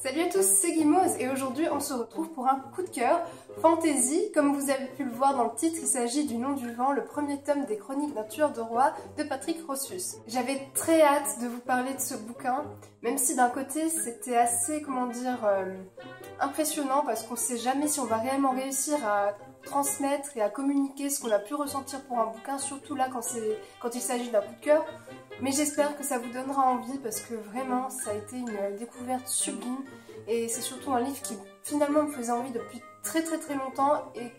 Salut à tous, c'est Guimauve et aujourd'hui on se retrouve pour un coup de cœur fantasy. Comme vous avez pu le voir dans le titre, il s'agit du Nom du vent, le premier tome des Chroniques d'un tueur de roi de Patrick Rothfuss. J'avais très hâte de vous parler de ce bouquin, même si d'un côté c'était assez, impressionnant parce qu'on ne sait jamais si on va réellement réussir à transmettre et à communiquer ce qu'on a pu ressentir pour un bouquin, surtout là quand il s'agit d'un coup de cœur. Mais j'espère que ça vous donnera envie parce que vraiment ça a été une découverte sublime et c'est surtout un livre qui finalement me faisait envie depuis très longtemps et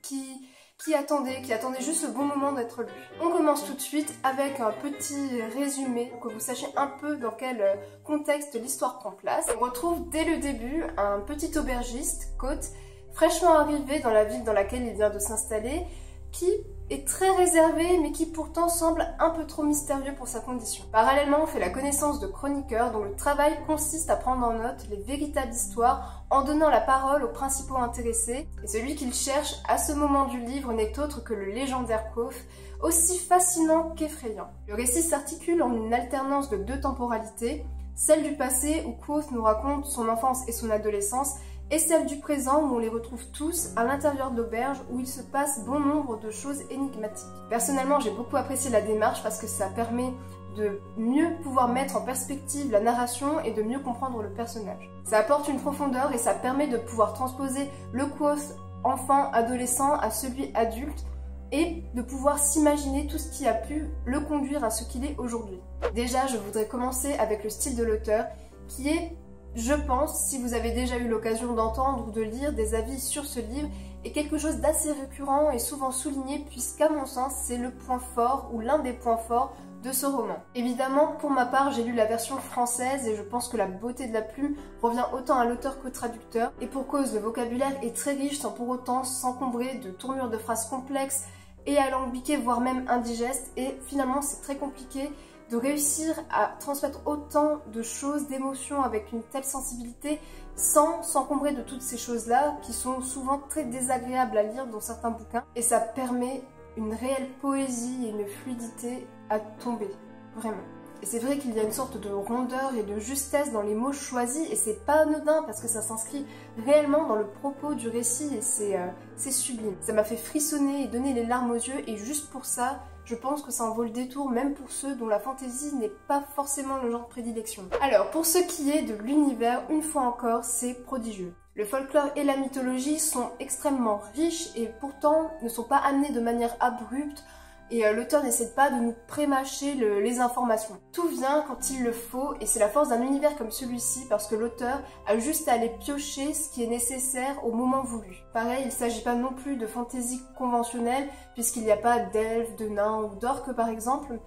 qui attendait juste ce bon moment d'être lu. On commence tout de suite avec un petit résumé pour que vous sachiez un peu dans quel contexte l'histoire prend place. On retrouve dès le début un petit aubergiste, Cote, fraîchement arrivé dans la ville dans laquelle il vient de s'installer, qui est très réservé mais qui pourtant semble un peu trop mystérieux pour sa condition. Parallèlement, on fait la connaissance de chroniqueurs dont le travail consiste à prendre en note les véritables histoires en donnant la parole aux principaux intéressés. Et celui qu'il cherche à ce moment du livre n'est autre que le légendaire Kvothe, aussi fascinant qu'effrayant. Le récit s'articule en une alternance de deux temporalités, celle du passé où Kvothe nous raconte son enfance et son adolescence, et celle du présent où on les retrouve tous à l'intérieur de l'auberge où il se passe bon nombre de choses énigmatiques. Personnellement, j'ai beaucoup apprécié la démarche parce que ça permet de mieux pouvoir mettre en perspective la narration et de mieux comprendre le personnage. Ça apporte une profondeur et ça permet de pouvoir transposer le Kvothe enfant, adolescent à celui adulte et de pouvoir s'imaginer tout ce qui a pu le conduire à ce qu'il est aujourd'hui. Déjà, je voudrais commencer avec le style de l'auteur qui est, je pense, si vous avez déjà eu l'occasion d'entendre ou de lire des avis sur ce livre, est quelque chose d'assez récurrent et souvent souligné puisqu'à mon sens c'est le point fort ou l'un des points forts de ce roman. Évidemment, pour ma part, j'ai lu la version française et je pense que la beauté de la plume revient autant à l'auteur qu'au traducteur. Et pour cause, le vocabulaire est très riche sans pour autant s'encombrer de tournures de phrases complexes et alambiquées, voire même indigestes. Et finalement, c'est très compliqué de réussir à transmettre autant de choses, d'émotions avec une telle sensibilité sans s'encombrer de toutes ces choses-là qui sont souvent très désagréables à lire dans certains bouquins. Et ça permet une réelle poésie et une fluidité à tomber, vraiment. Et c'est vrai qu'il y a une sorte de rondeur et de justesse dans les mots choisis et c'est pas anodin parce que ça s'inscrit réellement dans le propos du récit et c'est sublime. Ça m'a fait frissonner et donner les larmes aux yeux et juste pour ça, je pense que ça en vaut le détour même pour ceux dont la fantaisie n'est pas forcément le genre de prédilection. Alors pour ce qui est de l'univers, une fois encore, c'est prodigieux. Le folklore et la mythologie sont extrêmement riches et pourtant ne sont pas amenés de manière abrupte et l'auteur n'essaie pas de nous prémâcher les informations. Tout vient quand il le faut et c'est la force d'un univers comme celui-ci parce que l'auteur a juste à aller piocher ce qui est nécessaire au moment voulu. Pareil, il ne s'agit pas non plus de fantaisie conventionnelle puisqu'il n'y a pas d'elfes, de nains ou d'orques par exemple.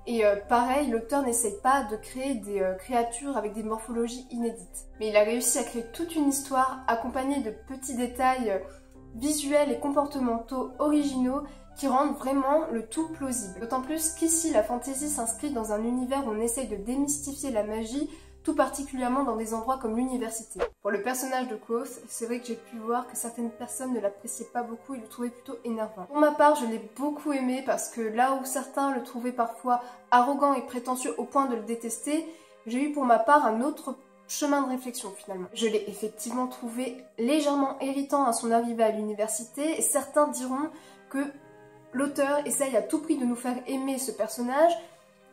Et pareil, l'auteur n'essaye pas de créer des créatures avec des morphologies inédites. Mais il a réussi à créer toute une histoire accompagnée de petits détails visuels et comportementaux originaux qui rendent vraiment le tout plausible. D'autant plus qu'ici, la fantaisie s'inscrit dans un univers où on essaye de démystifier la magie, tout particulièrement dans des endroits comme l'université. Pour le personnage de Kvothe, c'est vrai que j'ai pu voir que certaines personnes ne l'appréciaient pas beaucoup et le trouvaient plutôt énervant. Pour ma part, je l'ai beaucoup aimé parce que là où certains le trouvaient parfois arrogant et prétentieux au point de le détester, j'ai eu pour ma part un autre chemin de réflexion finalement. Je l'ai effectivement trouvé légèrement irritant à son arrivée à l'université et certains diront que l'auteur essaye à tout prix de nous faire aimer ce personnage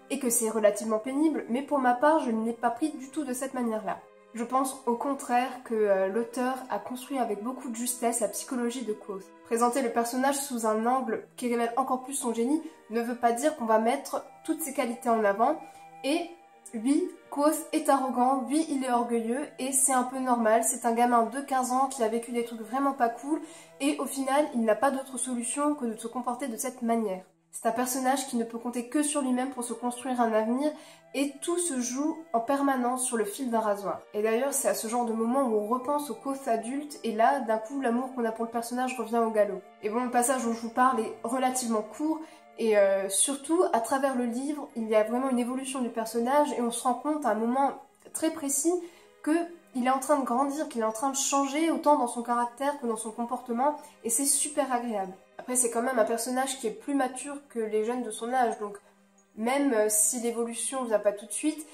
et que c'est relativement pénible, mais pour ma part, je ne l'ai pas pris du tout de cette manière-là. Je pense au contraire que l'auteur a construit avec beaucoup de justesse la psychologie de Kvothe. Présenter le personnage sous un angle qui révèle encore plus son génie ne veut pas dire qu'on va mettre toutes ses qualités en avant, et oui, Kvothe est arrogant, oui, il est orgueilleux, et c'est un peu normal, c'est un gamin de 15 ans qui a vécu des trucs vraiment pas cool, et au final, il n'a pas d'autre solution que de se comporter de cette manière. C'est un personnage qui ne peut compter que sur lui-même pour se construire un avenir, et tout se joue en permanence sur le fil d'un rasoir. Et d'ailleurs, c'est à ce genre de moment où on repense au Kvothe adulte, et là, d'un coup, l'amour qu'on a pour le personnage revient au galop. Et bon, le passage dont je vous parle est relativement court, et surtout, à travers le livre, il y a vraiment une évolution du personnage et on se rend compte à un moment très précis qu'il est en train de grandir, qu'il est en train de changer autant dans son caractère que dans son comportement et c'est super agréable. Après, c'est quand même un personnage qui est plus mature que les jeunes de son âge, donc même si l'évolution ne vient pas tout de suite,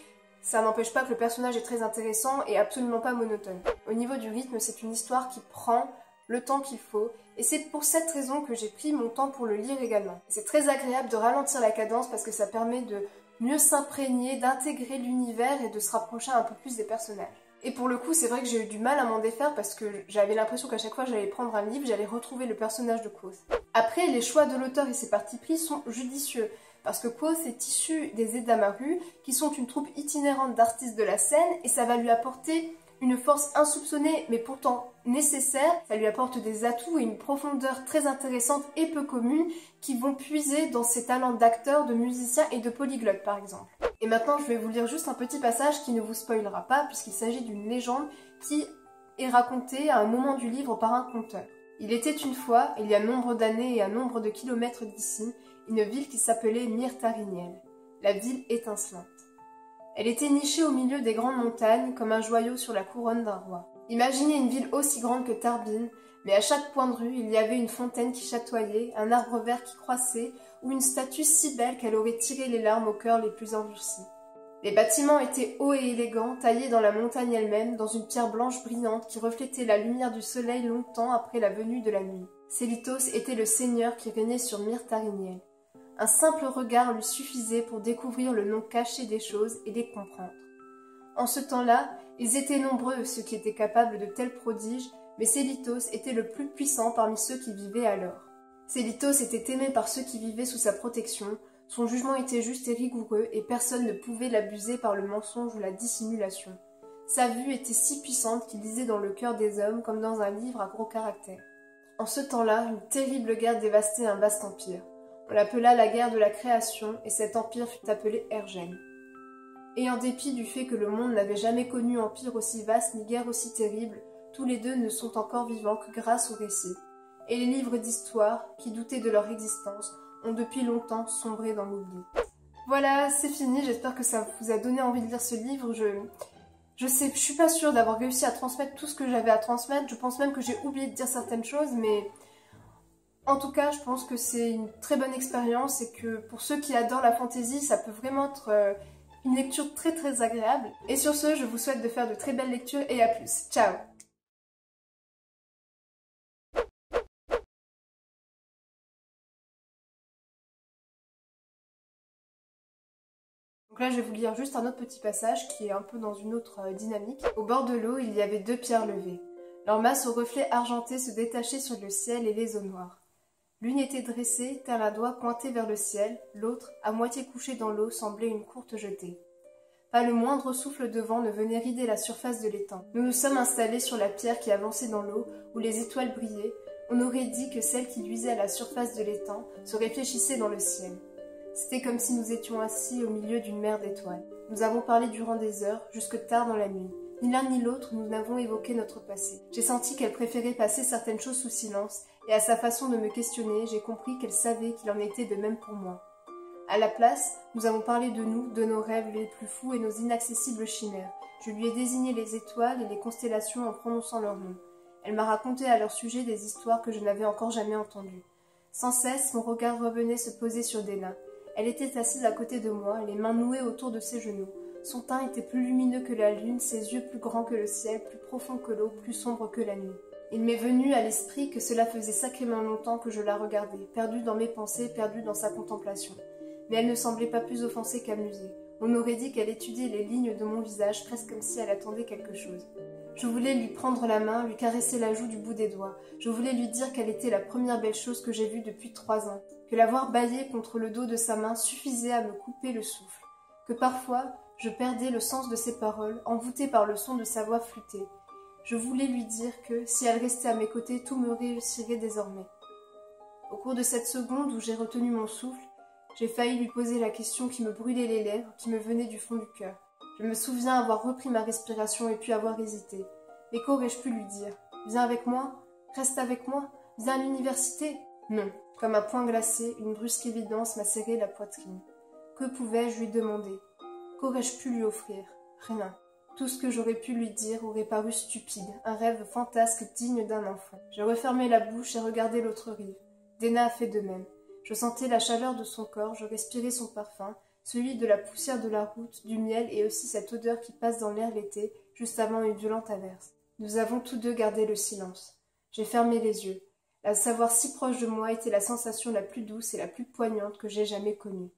Ça n'empêche pas que le personnage est très intéressant et absolument pas monotone. Au niveau du rythme, c'est une histoire qui prend le temps qu'il faut, et c'est pour cette raison que j'ai pris mon temps pour le lire également. C'est très agréable de ralentir la cadence parce que ça permet de mieux s'imprégner, d'intégrer l'univers et de se rapprocher un peu plus des personnages. Et pour le coup, c'est vrai que j'ai eu du mal à m'en défaire parce que j'avais l'impression qu'à chaque fois que j'allais prendre un livre, j'allais retrouver le personnage de Quoth. Après, les choix de l'auteur et ses partis pris sont judicieux, parce que Quoth est issu des Edamaru, qui sont une troupe itinérante d'artistes de la scène, et ça va lui apporter une force insoupçonnée, mais pourtant nécessaire. Ça lui apporte des atouts et une profondeur très intéressante et peu commune, qui vont puiser dans ses talents d'acteur, de musicien et de polyglotte par exemple. Et maintenant, je vais vous lire juste un petit passage qui ne vous spoilera pas, puisqu'il s'agit d'une légende qui est racontée à un moment du livre par un conteur. Il était une fois, il y a nombre d'années et un nombre de kilomètres d'ici, une ville qui s'appelait Myrtariniel, la ville étincelante. Elle était nichée au milieu des grandes montagnes, comme un joyau sur la couronne d'un roi. Imaginez une ville aussi grande que Tarbin, mais à chaque point de rue, il y avait une fontaine qui chatoyait, un arbre vert qui croissait, ou une statue si belle qu'elle aurait tiré les larmes au cœur les plus endurcis. Les bâtiments étaient hauts et élégants, taillés dans la montagne elle-même, dans une pierre blanche brillante qui reflétait la lumière du soleil longtemps après la venue de la nuit. Célitos était le seigneur qui régnait sur Myrtariniel. Un simple regard lui suffisait pour découvrir le nom caché des choses et les comprendre. En ce temps-là, ils étaient nombreux ceux qui étaient capables de tels prodiges, mais Célitos était le plus puissant parmi ceux qui vivaient alors. Célitos était aimé par ceux qui vivaient sous sa protection, son jugement était juste et rigoureux et personne ne pouvait l'abuser par le mensonge ou la dissimulation. Sa vue était si puissante qu'il lisait dans le cœur des hommes comme dans un livre à gros caractères. En ce temps-là, une terrible guerre dévastait un vaste empire. On l'appela la guerre de la création et cet empire fut appelé Ergen. Et en dépit du fait que le monde n'avait jamais connu empire aussi vaste ni guerre aussi terrible, tous les deux ne sont encore vivants que grâce au récit. Et les livres d'histoire, qui doutaient de leur existence, ont depuis longtemps sombré dans l'oubli. Voilà, c'est fini, j'espère que ça vous a donné envie de lire ce livre. Je suis pas sûre d'avoir réussi à transmettre tout ce que j'avais à transmettre, je pense même que j'ai oublié de dire certaines choses, mais en tout cas, je pense que c'est une très bonne expérience et que pour ceux qui adorent la fantasy, ça peut vraiment être une lecture très très agréable. Et sur ce, je vous souhaite de faire de très belles lectures et à plus. Ciao! Donc là, je vais vous lire juste un autre petit passage qui est un peu dans une autre dynamique. Au bord de l'eau, il y avait deux pierres levées. Leur masse au reflet argenté se détachait sur le ciel et les eaux noires. L'une était dressée, tel un doigt pointé vers le ciel, l'autre, à moitié couchée dans l'eau, semblait une courte jetée. Pas le moindre souffle de vent ne venait rider la surface de l'étang. Nous nous sommes installés sur la pierre qui avançait dans l'eau, où les étoiles brillaient. On aurait dit que celle qui luisait à la surface de l'étang se réfléchissait dans le ciel. C'était comme si nous étions assis au milieu d'une mer d'étoiles. Nous avons parlé durant des heures, jusque tard dans la nuit. Ni l'un ni l'autre, nous n'avons évoqué notre passé. J'ai senti qu'elle préférait passer certaines choses sous silence, et à sa façon de me questionner, j'ai compris qu'elle savait qu'il en était de même pour moi. À la place, nous avons parlé de nous, de nos rêves les plus fous et nos inaccessibles chimères. Je lui ai désigné les étoiles et les constellations en prononçant leurs noms. Elle m'a raconté à leur sujet des histoires que je n'avais encore jamais entendues. Sans cesse, mon regard revenait se poser sur Dena. Elle était assise à côté de moi, les mains nouées autour de ses genoux. Son teint était plus lumineux que la lune, ses yeux plus grands que le ciel, plus profonds que l'eau, plus sombres que la nuit. Il m'est venu à l'esprit que cela faisait sacrément longtemps que je la regardais, perdue dans mes pensées, perdue dans sa contemplation. Mais elle ne semblait pas plus offensée qu'amusée. On aurait dit qu'elle étudiait les lignes de mon visage, presque comme si elle attendait quelque chose. Je voulais lui prendre la main, lui caresser la joue du bout des doigts. Je voulais lui dire qu'elle était la première belle chose que j'ai vue depuis 3 ans, que la voir bâiller contre le dos de sa main suffisait à me couper le souffle, que parfois je perdais le sens de ses paroles, envoûtée par le son de sa voix flûtée. Je voulais lui dire que, si elle restait à mes côtés, tout me réussirait désormais. Au cours de cette seconde où j'ai retenu mon souffle, j'ai failli lui poser la question qui me brûlait les lèvres, qui me venait du fond du cœur. Je me souviens avoir repris ma respiration et puis avoir hésité. Mais qu'aurais-je pu lui dire? Viens avec moi? Reste avec moi? Viens à l'université? Non. Comme un poing glacé, une brusque évidence m'a serré la poitrine. Que pouvais-je lui demander? Qu'aurais-je pu lui offrir? Rien. Tout ce que j'aurais pu lui dire aurait paru stupide, un rêve fantasque digne d'un enfant. J'ai refermé la bouche et regardé l'autre rive. Dena a fait de même. Je sentais la chaleur de son corps, je respirais son parfum, celui de la poussière de la route, du miel et aussi cette odeur qui passe dans l'air l'été, juste avant une violente averse. Nous avons tous deux gardé le silence. J'ai fermé les yeux. La savoir si proche de moi était la sensation la plus douce et la plus poignante que j'aie jamais connue.